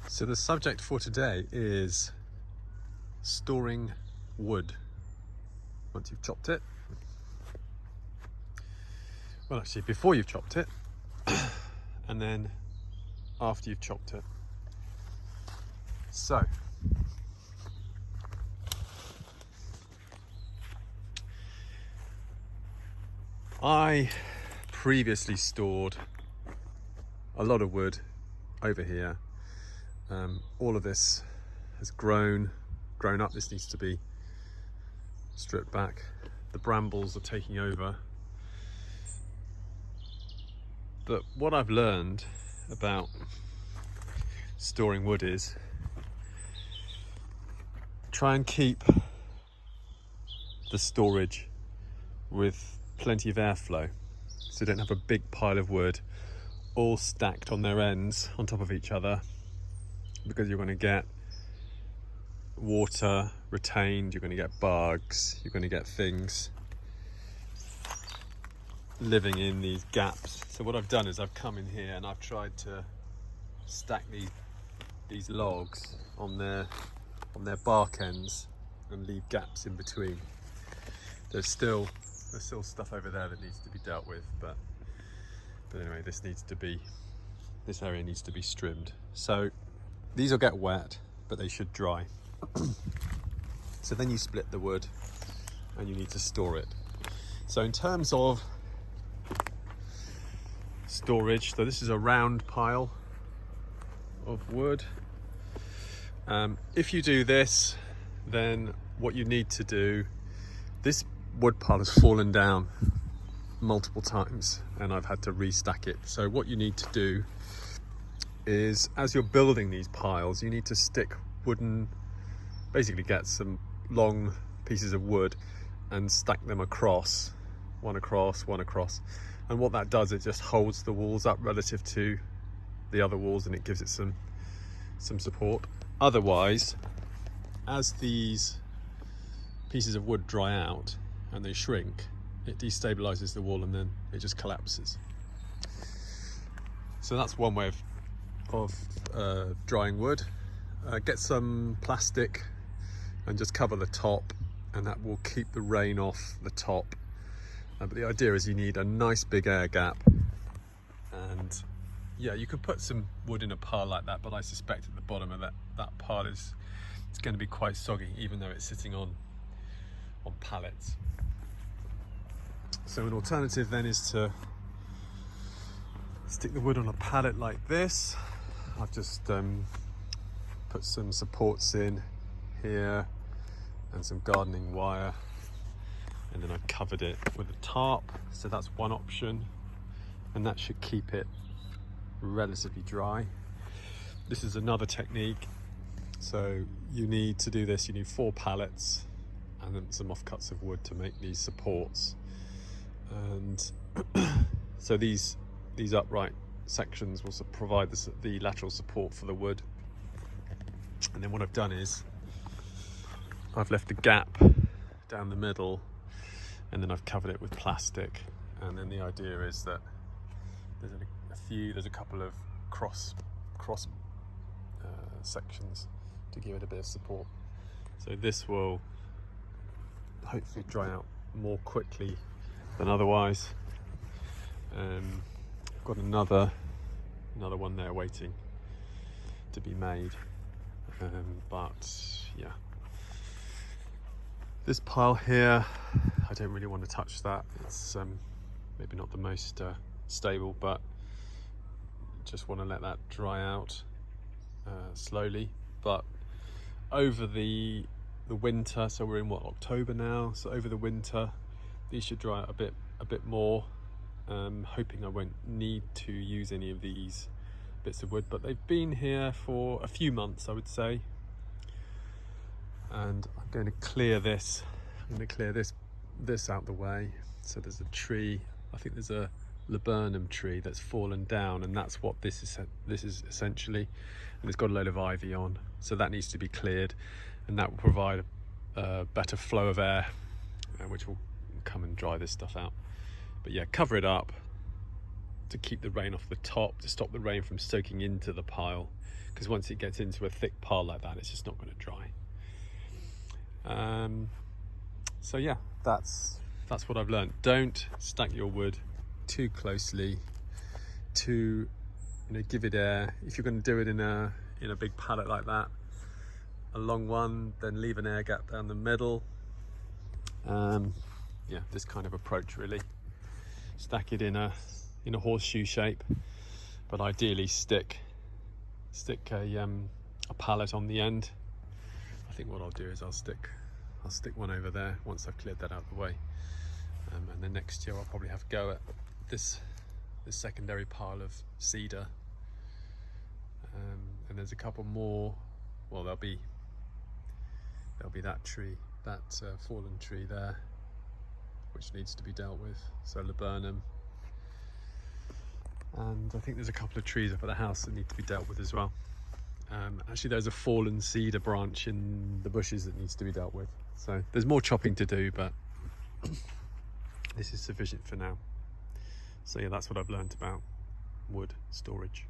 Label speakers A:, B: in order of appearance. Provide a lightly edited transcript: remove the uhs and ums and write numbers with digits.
A: So the subject for today is storing wood once you've chopped it. Well, actually, before you've chopped it, and then after you've chopped it. So, I previously stored a lot of wood over here. All of this has grown up. This needs to be stripped back. The brambles are taking over. But what I've learned about storing wood is try and keep the storage with plenty of airflow, so you don't have a big pile of wood all stacked on their ends on top of each other, because you're going to get water retained, you're going to get bugs, you're going to get things living in these gaps. So what I've done is I've come in here and I've tried to stack these logs on their bark ends and leave gaps in between. There's still stuff over there that needs to be dealt with, but anyway, this area needs to be trimmed. So these will get wet, but they should dry. So then you split the wood and you need to store it. So in terms of storage, so this is a round pile of wood. If you do this, then what you need to do, this wood pile has fallen down multiple times and I've had to restack it. So what you need to do is, as you're building these piles, you need to stick basically get some long pieces of wood and stack them across, one across. And what that does, it just holds the walls up relative to the other walls and it gives it some support. Otherwise, as these pieces of wood dry out and they shrink, it destabilizes the wall and then it just collapses. So that's one way of drying wood. Get some plastic and just cover the top, and that will keep the rain off the top. But the idea is you need a nice big air gap, and yeah, you could put some wood in a pile like that, but I suspect at the bottom of that pile it's going to be quite soggy, even though it's sitting on pallets. So an alternative then is to stick the wood on a pallet like this. I've just put some supports in here and some gardening wire, and then I've covered it with a tarp. So that's one option, and that should keep it relatively dry. This is another technique. So you need to do this, you need 4 pallets and then some offcuts of wood to make these supports. And so these upright sections will provide the lateral support for the wood. And then what I've done is I've left a gap down the middle, and then I've covered it with plastic. And then the idea is that there's a couple of cross sections to give it a bit of support. So this will hopefully dry out more quickly than otherwise. I've got another one there waiting to be made, but yeah, this pile here, I don't really want to touch that. It's maybe not the most stable, but just want to let that dry out slowly. But over the winter, so we're in October now, so over the winter these should dry out a bit more. Hoping I won't need to use any of these bits of wood, but they've been here for a few months, I would say. And I'm going to clear this. I'm going to clear this out the way. So there's a tree, I think there's a laburnum tree that's fallen down, and that's what this is essentially, and it's got a load of ivy on, so that needs to be cleared, and that will provide a better flow of air, which will come and dry this stuff out. But yeah, cover it up, to keep the rain off the top, to stop the rain from soaking into the pile, because once it gets into a thick pile like that, it's just not going to dry. So yeah, that's what I've learned. Don't stack your wood too closely, to give it air. If you're going to do it in a big pallet like that, a long one, then leave an air gap down the middle. Yeah, this kind of approach really. Stack it in a horseshoe shape, but ideally stick a pallet on the end. I think what I'll do is I'll stick one over there once I've cleared that out of the way, and then next year I'll probably have a go at this secondary pile of cedar, and there's a couple more. Well, there'll be that tree, that fallen tree there, which needs to be dealt with, so laburnum, and I think there's a couple of trees up at the house that need to be dealt with as well. Actually, there's a fallen cedar branch in the bushes that needs to be dealt with, so there's more chopping to do, but this is sufficient for now. So yeah, that's what I've learned about wood storage.